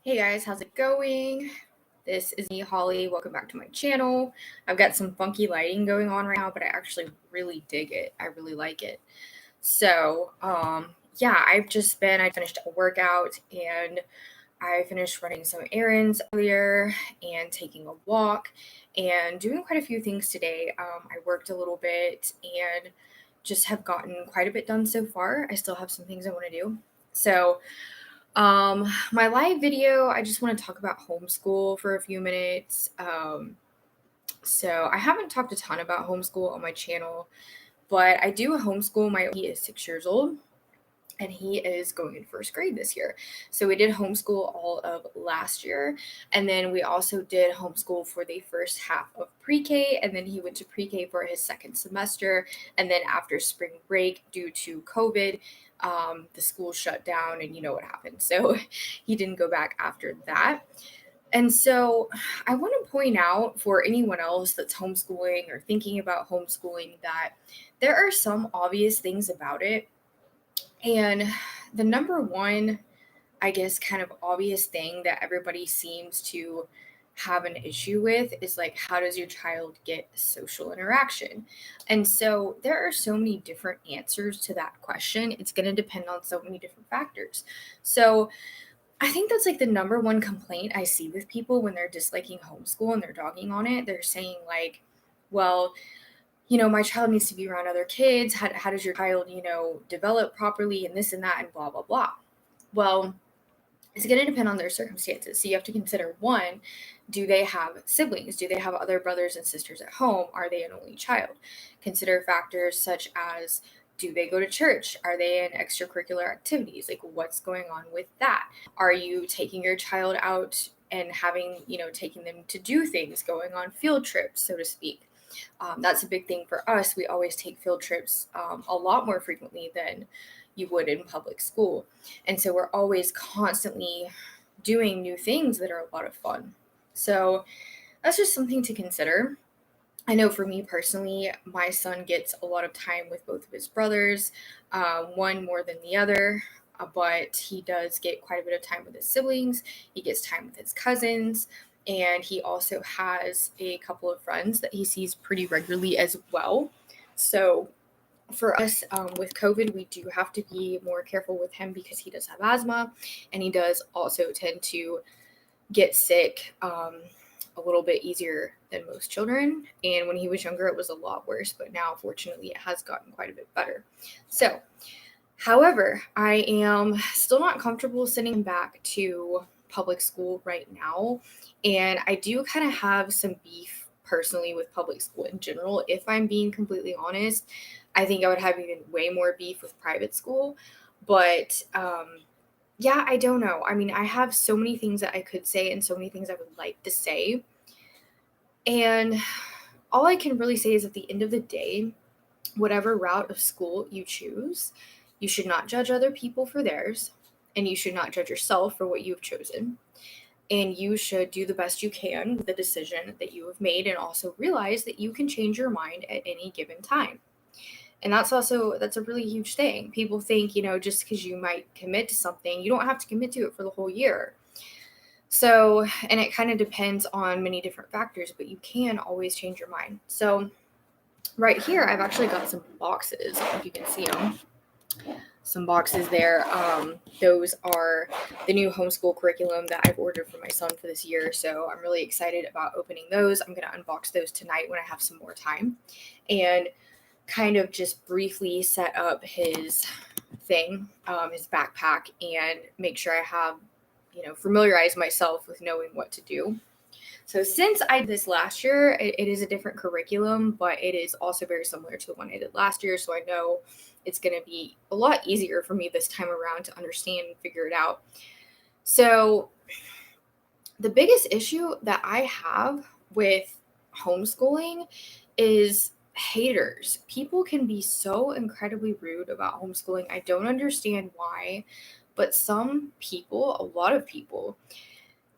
Hey guys, how's it going? This is me, Holly. Welcome back to my channel. I've got some funky lighting going on right now, but I actually really dig it. I really like it. Yeah, I finished a workout and I finished running some errands earlier and taking a walk and doing quite a few things today. I worked a little bit and just have gotten quite a bit done so far. I still have some things I want to do. My live video, I just want to talk about homeschool for a few minutes. So I haven't talked a ton about homeschool on my channel, but I do homeschool. He is 6 years old and he is going in first grade this year. So we did homeschool all of last year. And then we also did homeschool for the first half of pre-K. And then he went to pre-K for his second semester. And then after spring break, due to COVID, the school shut down and you know what happened. So he didn't go back after that. And so I want to point out for anyone else that's homeschooling or thinking about homeschooling that there are some obvious things about it. And the number one, I guess, kind of obvious thing that everybody seems to have an issue with is like, how does your child get social interaction? And so there are so many different answers to that question. It's going to depend on so many different factors. So I think that's like the number one complaint I see with people when they're disliking homeschool and they're dogging on it. They're saying, like, well, my child needs to be around other kids. How does your child, develop properly and this and that and blah, blah, blah. Well, it's going to depend on their circumstances. So you have to consider one, do they have siblings? Do they have other brothers and sisters at home? Are they an only child? Consider factors such as, do they go to church? Are they in extracurricular activities? Like, what's going on with that? Are you taking your child out and taking them to do things, going on field trips, so to speak? That's a big thing for us. We always take field trips a lot more frequently than you would in public school. And so we're always constantly doing new things that are a lot of fun. So that's just something to consider. I know for me personally, my son gets a lot of time with both of his brothers, one more than the other, but he does get quite a bit of time with his siblings. He gets time with his cousins, and he also has a couple of friends that he sees pretty regularly as well. So for us with COVID, we do have to be more careful with him because he does have asthma and he does also tend to get sick a little bit easier than most children. And when he was younger, it was a lot worse, but now, fortunately, it has gotten quite a bit better. So, however, I am still not comfortable sending him back to public school right now. And I do kind of have some beef personally with public school in general. If I'm being completely honest, I think I would have even way more beef with private school. But yeah, I don't know. I mean, I have so many things that I could say and so many things I would like to say. And all I can really say is at the end of the day, whatever route of school you choose, you should not judge other people for theirs, and you should not judge yourself for what you've chosen. And you should do the best you can with the decision that you have made, and also realize that you can change your mind at any given time. And that's a really huge thing. People think, just because you might commit to something, you don't have to commit to it for the whole year. So, and it kind of depends on many different factors, but you can always change your mind. So, right here, I've actually got some boxes, if you can see them. Some boxes there. Those are the new homeschool curriculum that I've ordered for my son for this year. So I'm really excited about opening those. I'm going to unbox those tonight when I have some more time and kind of just briefly set up his thing, his backpack, and make sure I have, familiarize myself with knowing what to do. So since I did this last year, it is a different curriculum, but it is also very similar to the one I did last year. So I know it's going to be a lot easier for me this time around to understand and figure it out. So the biggest issue that I have with homeschooling is haters. People can be so incredibly rude about homeschooling. I don't understand why, but some people, a lot of people,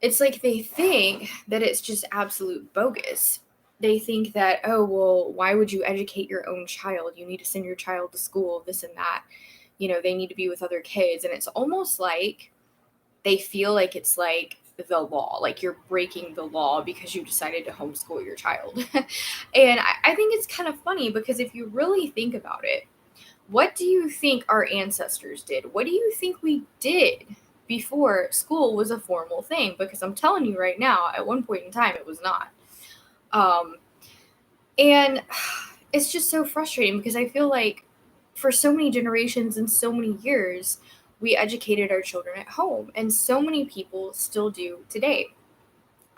it's like they think that it's just absolute bogus. They think that, oh, well, why would you educate your own child? You need to send your child to school, this and that. They need to be with other kids. And it's almost like they feel like it's like the law, like you're breaking the law because you decided to homeschool your child. And I think it's kind of funny because if you really think about it, what do you think our ancestors did? What do you think we did before school was a formal thing? Because I'm telling you right now, at one point in time, it was not. Um, and it's just so frustrating because I feel like for so many generations and so many years, we educated our children at home, and so many people still do today.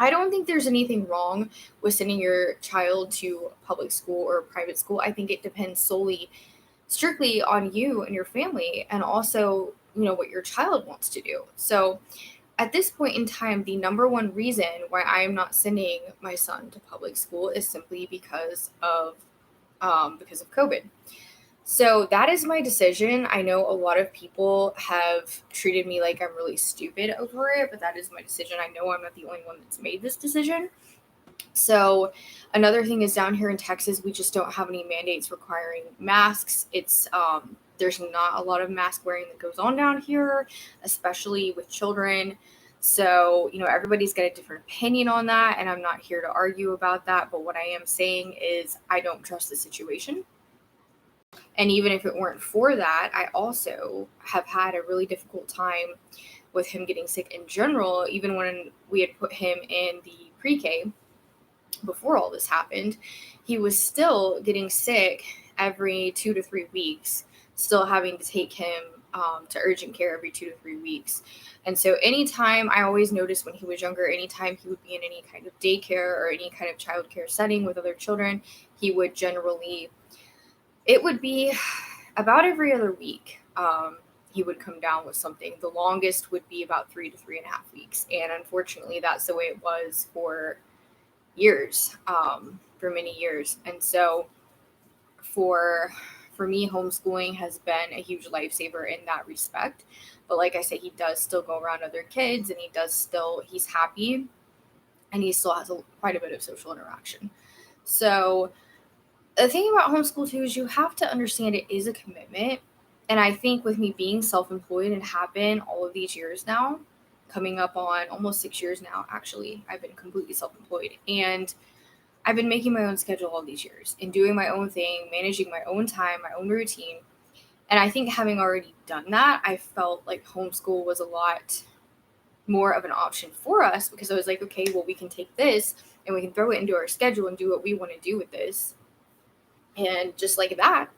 I don't think there's anything wrong with sending your child to public school or private school. I think it depends solely, strictly on you and your family, and also, what your child wants to do. So, at this point in time, the number one reason why I am not sending my son to public school is simply because of COVID. So that is my decision. I know a lot of people have treated me like I'm really stupid over it, but that is my decision. I know I'm not the only one that's made this decision. So another thing is, down here in Texas, we just don't have any mandates requiring masks. There's not a lot of mask wearing that goes on down here, especially with children. So, everybody's got a different opinion on that, and I'm not here to argue about that. But what I am saying is, I don't trust the situation. And even if it weren't for that, I also have had a really difficult time with him getting sick in general. Even when we had put him in the pre-K before all this happened, he was still getting sick every 2 to 3 weeks, still having to take him to urgent care every 2 to 3 weeks. And so anytime, I always noticed when he was younger, anytime he would be in any kind of daycare or any kind of childcare setting with other children, he would generally, it would be about every other week. He would come down with something. The longest would be about 3 to 3.5 weeks. And unfortunately, that's the way it was for years, for many years. And so for me, homeschooling has been a huge lifesaver in that respect. But like I said, he does still go around other kids, and he's happy, and he still has quite a bit of social interaction. So the thing about homeschool too is you have to understand it is a commitment. And I think with me being self-employed and have been all of these years now, coming up on almost 6 years now, actually, I've been completely self-employed. And I've been making my own schedule all these years and doing my own thing, managing my own time, my own routine. And I think having already done that, I felt like homeschool was a lot more of an option for us, because I was like, okay, well, we can take this and we can throw it into our schedule and do what we want to do with this. And just like that,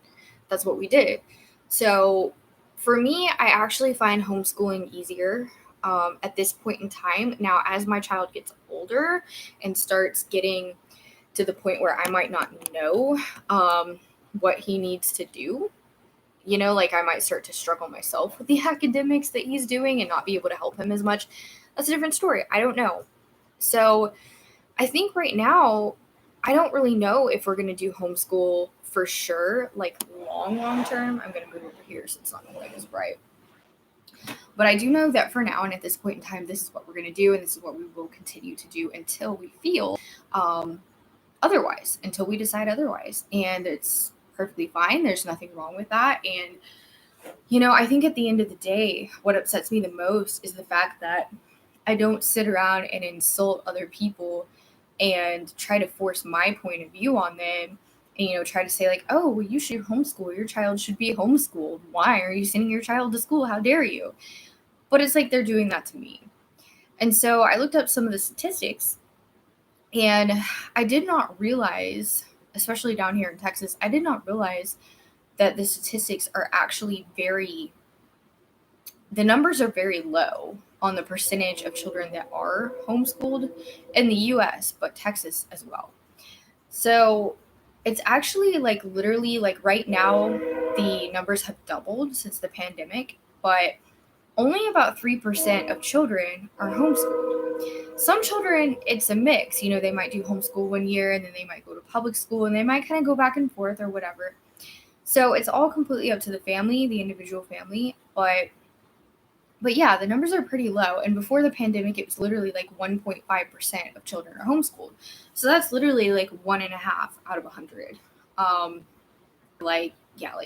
that's what we did. So for me, I actually find homeschooling easier at this point in time. Now, as my child gets older and starts getting to the point where I might not know what he needs to do, like I might start to struggle myself with the academics that he's doing and not be able to help him as much. That's a different story. I don't know. So I think right now, I don't really know if we're going to do homeschool for sure, like long term. I'm going to move over here so it's not quite as bright. But I do know that for now and at this point in time, this is what we're going to do, and this is what we will continue to do until we feel otherwise, until we decide otherwise. And it's perfectly fine. There's nothing wrong with that. And, I think at the end of the day, what upsets me the most is the fact that I don't sit around and insult other people and try to force my point of view on them, and try to say like, oh, well, you should homeschool, your child should be homeschooled, why are you sending your child to school, how dare you? But it's like they're doing that to me. And so I looked up some of the statistics, and I did not realize, especially down here in Texas, I did not realize that the statistics are actually the numbers are very low on the percentage of children that are homeschooled in the US, but Texas as well. So it's actually like literally like right now, the numbers have doubled since the pandemic, but only about 3% of children are homeschooled. Some children, it's a mix. They might do homeschool 1 year and then they might go to public school and they might kind of go back and forth or whatever. So it's all completely up to the family, the individual family. But yeah, the numbers are pretty low. And before the pandemic, it was literally like 1.5% of children are homeschooled. So that's literally like 1.5 out of 100. Like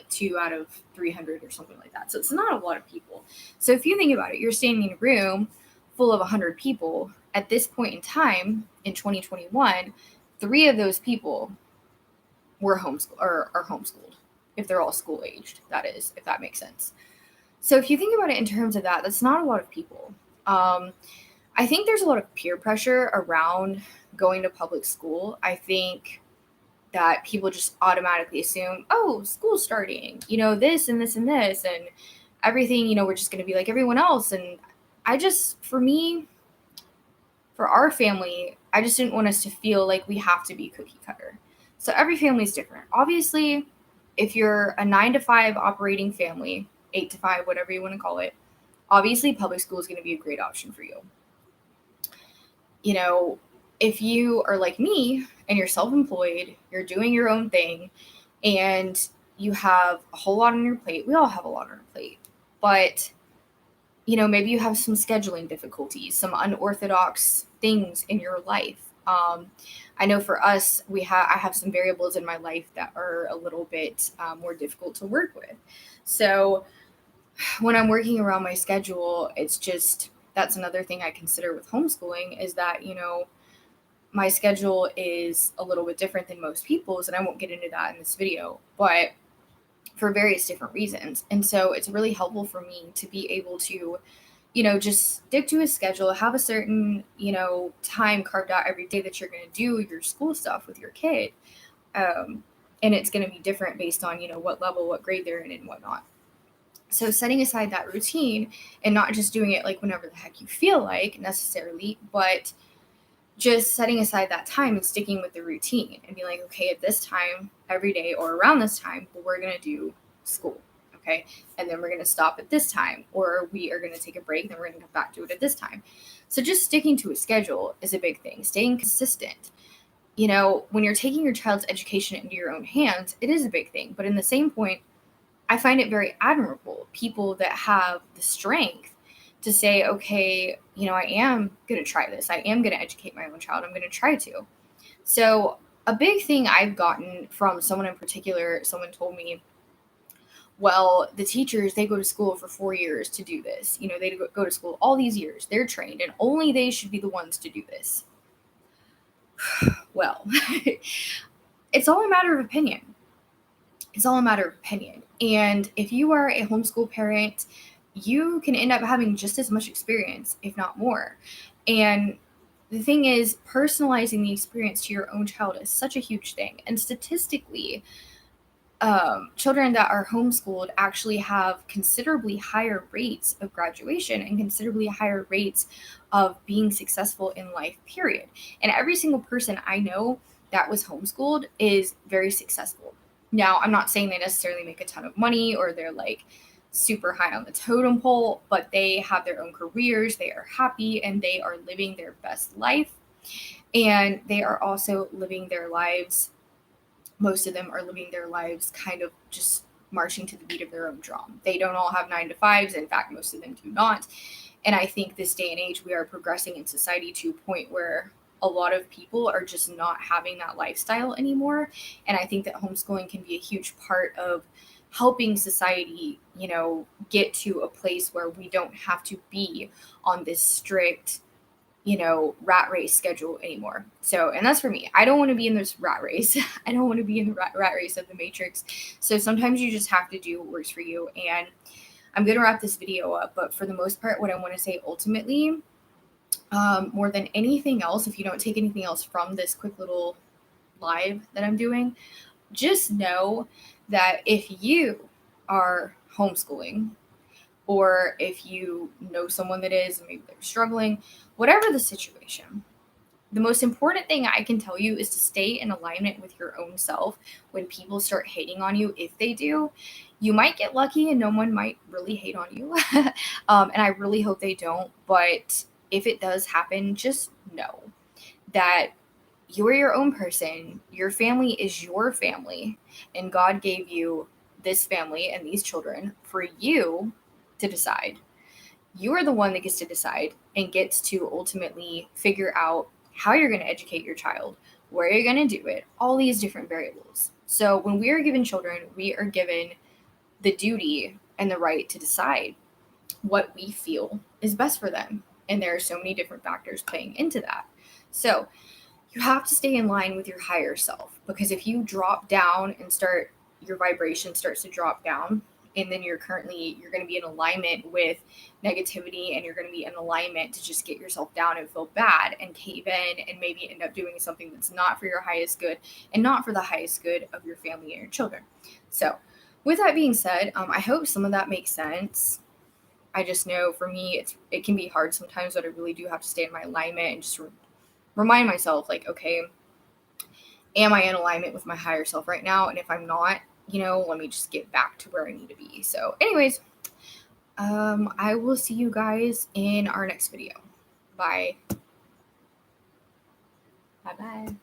2 out of 300 or something like that. So it's not a lot of people. So if you think about it, you're standing in a room full of 100 people, at this point in time in 2021, 3 of those people were homeschool or are homeschooled, if they're all school aged, that is, if that makes sense. So if you think about it in terms of that, that's not a lot of people. I think there's a lot of peer pressure around going to public school. I think that people just automatically assume, oh, school's starting, this and this and this, and everything, we're just going to be like everyone else. And for me, for our family, I just didn't want us to feel like we have to be cookie cutter. So every family is different. Obviously, if you're a 9 to 5 operating family, 8 to 5, whatever you want to call it, obviously public school is going to be a great option for you. If you are like me and you're self-employed, you're doing your own thing, and you have a whole lot on your plate, we all have a lot on our plate, but maybe you have some scheduling difficulties, some unorthodox things in your life. I know for us, I have some variables in my life that are a little bit more difficult to work with. So when I'm working around my schedule, that's another thing I consider with homeschooling is that, my schedule is a little bit different than most people's, and I won't get into that in this video, but for various different reasons. And so it's really helpful for me to be able to, just stick to a schedule, have a certain, time carved out every day that you're going to do your school stuff with your kid. And it's going to be different based on, what level, what grade they're in and whatnot. So setting aside that routine and not just doing it like whenever the heck you feel like necessarily, but just setting aside that time and sticking with the routine and be like, okay, at this time every day or around this time, we're going to do school. Okay. And then we're going to stop at this time, or we are going to take a break. Then we're going to come back to it at this time. So just sticking to a schedule is a big thing. Staying consistent. When you're taking your child's education into your own hands, it is a big thing. But in the same point, I find it very admirable, people that have the strength to say, okay, I am going to try this. I am going to educate my own child. I'm going to try to. So a big thing I've gotten from someone in particular, someone told me, well, the teachers, they go to school for 4 years to do this. They go to school all these years. They're trained, and only they should be the ones to do this. Well, it's all a matter of opinion. It's all a matter of opinion. And if you are a homeschool parent, you can end up having just as much experience, if not more. And the thing is, personalizing the experience to your own child is such a huge thing. And statistically, children that are homeschooled actually have considerably higher rates of graduation and considerably higher rates of being successful in life, period. And every single person I know that was homeschooled is very successful. Now, I'm not saying they necessarily make a ton of money or they're like super high on the totem pole, but they have their own careers, they are happy, and they are living their best life. And they are also living their lives, most of them are living their lives kind of just marching to the beat of their own drum. They don't all have 9 to 5s. In fact, most of them do not. And I think this day and age, we are progressing in society to a point where a lot of people are just not having that lifestyle anymore. And I think that homeschooling can be a huge part of helping society, get to a place where we don't have to be on this strict, rat race schedule anymore. So, and that's for me. I don't want to be in this rat race. I don't want to be in the rat race of the matrix. So sometimes you just have to do what works for you. And I'm going to wrap this video up, but for the most part, what I want to say ultimately, more than anything else, if you don't take anything else from this quick little live that I'm doing, just know that if you are homeschooling, or if you know someone that is, and maybe they're struggling, whatever the situation, the most important thing I can tell you is to stay in alignment with your own self. When people start hating on you, if they do, you might get lucky and no one might really hate on you. And I really hope they don't. But if it does happen, just know that you're your own person. Your family is your family. And God gave you this family and these children for you to decide. You are the one that gets to decide and gets to ultimately figure out how you're going to educate your child, where you're going to do it, all these different variables. So when we are given children, we are given the duty and the right to decide what we feel is best for them. And there are so many different factors playing into that. So you have to stay in line with your higher self, because if you drop down and your vibration starts to drop down, and then you're going to be in alignment with negativity, and you're going to be in alignment to just get yourself down and feel bad and cave in and maybe end up doing something that's not for your highest good and not for the highest good of your family and your children. So with that being said, I hope some of that makes sense. I just know for me, it can be hard sometimes, but I really do have to stay in my alignment and just remind myself, like, okay, am I in alignment with my higher self right now? And if I'm not, let me just get back to where I need to be. So anyways, I will see you guys in our next video. Bye. Bye-bye.